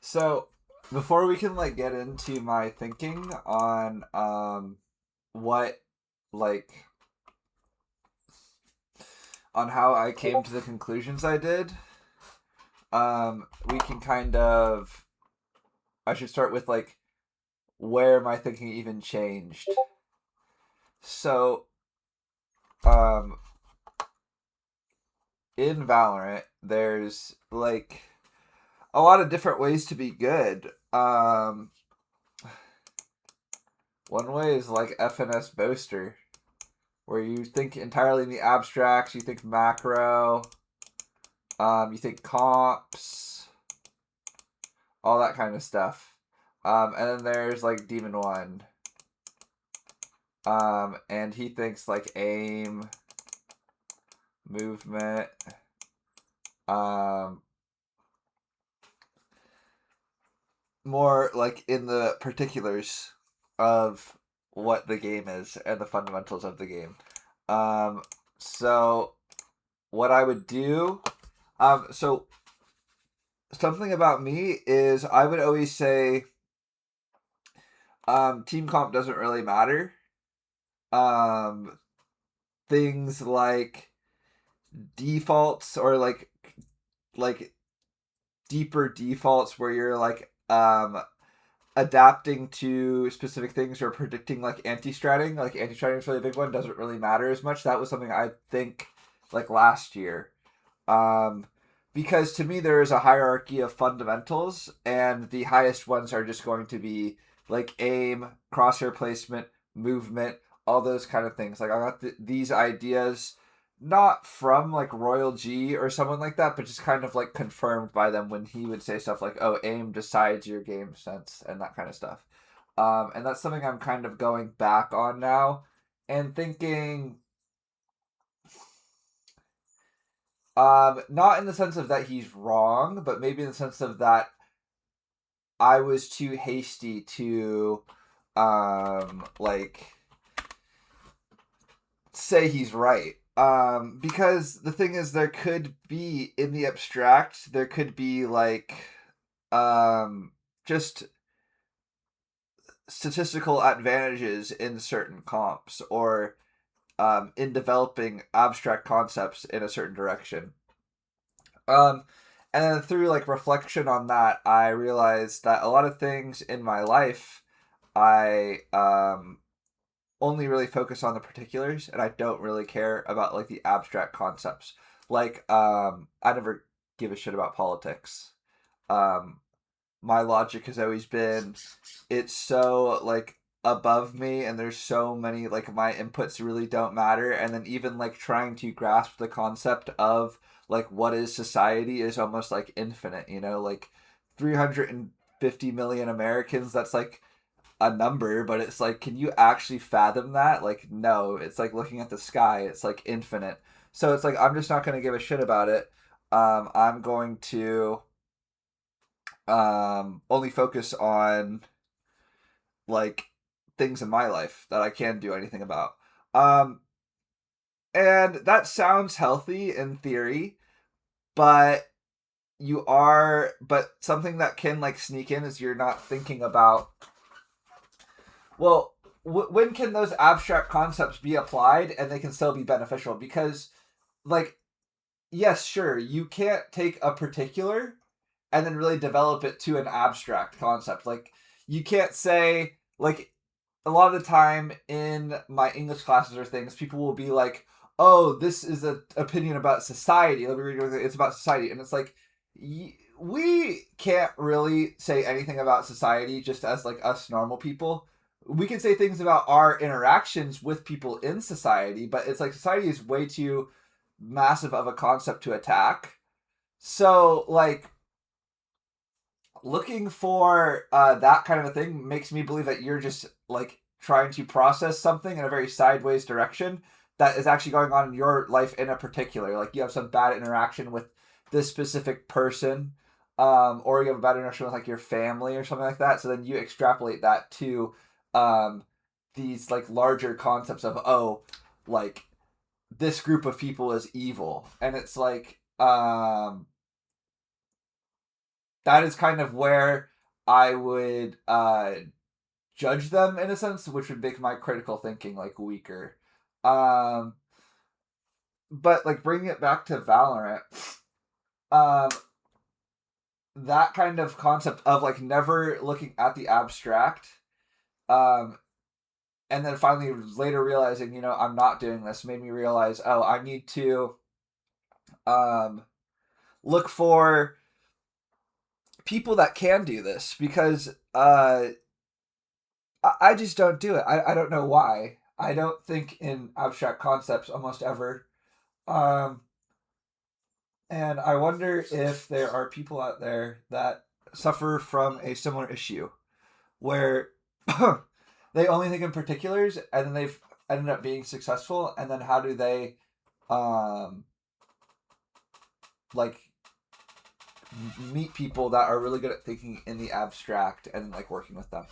So before we can like get into my thinking on what like on how I came to the conclusions I did, we can kind of I should start with like where my thinking even changed. So um in Valorant there's like a lot of different ways to be good. One way is like FNS Boaster, where you think entirely in the abstracts, you think macro, you think comps, all that kind of stuff. And then there's like Demon One, and he thinks like aim, movement, um, more like in the particulars of what the game is and the fundamentals of the game. Um, so what I would do, so something about me is I would always say team comp doesn't really matter. Um, Things like defaults or like deeper defaults where you're like adapting to specific things or predicting like anti-stratting. Like anti-stratting is really a big one. Doesn't really matter as much. That was something I think like last year. Um, because to me there is a hierarchy of fundamentals, and the highest ones are just going to be like aim, crosshair placement, movement, all those kind of things. Like I got these ideas not from like Royal G or someone like that, but just kind of like confirmed by them when he would say stuff like, "Oh, aim decides your game sense" and that kind of stuff. And that's something I'm kind of going back on now and thinking not in the sense of that he's wrong, but maybe in the sense of that I was too hasty to like say he's right. Because the thing is there could be in the abstract, there could be like just statistical advantages in certain comps or in developing abstract concepts in a certain direction. Um, and then through like reflection on that, I realized that a lot of things in my life, I only really focus on the particulars, and I don't really care about like the abstract concepts. Like I never give a shit about politics. Um, my logic has always been it's so like above me, and there's so many like my inputs really don't matter, and then even like trying to grasp the concept of like what is society is almost like infinite, like 350 million Americans, that's like a number, but it's like can you actually fathom that? Like no, it's like looking at the sky, it's like infinite. So it's like I'm just not going to give a shit about it. I'm going to only focus on like things in my life that I can do anything about. Um, and that sounds healthy in theory, but but something that can like sneak in is you're not thinking about, well, when can those abstract concepts be applied and they can still be beneficial? Because, like, yes, sure, you can't take a particular and then really develop it to an abstract concept. Like, you can't say, like, a lot of the time in my English classes or things, people will be like, "Oh, this is an opinion about society. Let me read it. It's about society," and it's like, we can't really say anything about society just as like us normal people. We can say things about our interactions with people in society, but it's like society is way too massive of a concept to attack. So, like, looking for that kind of a thing makes me believe that you're just like trying to process something in a very sideways direction that is actually going on in your life in a particular. Like you have some bad interaction with this specific person, or you have a bad interaction with like your family or something like that. So then you extrapolate that to um, these like larger concepts of, oh, like this group of people is evil, and it's like that is kind of where I would judge them in a sense, which would make my critical thinking like weaker. Um, but like bringing it back to Valorant, um, that kind of concept of like never looking at the abstract, um, and then finally later realizing, I'm not doing this, made me realize, oh, I need to um, look for people that can do this because I just don't do it. I don't know why. I don't think in abstract concepts almost ever. Um, and I wonder if there are people out there that suffer from a similar issue where they only think in particulars and then they've ended up being successful. And then how do they, um, like, meet people that are really good at thinking in the abstract and like working with them?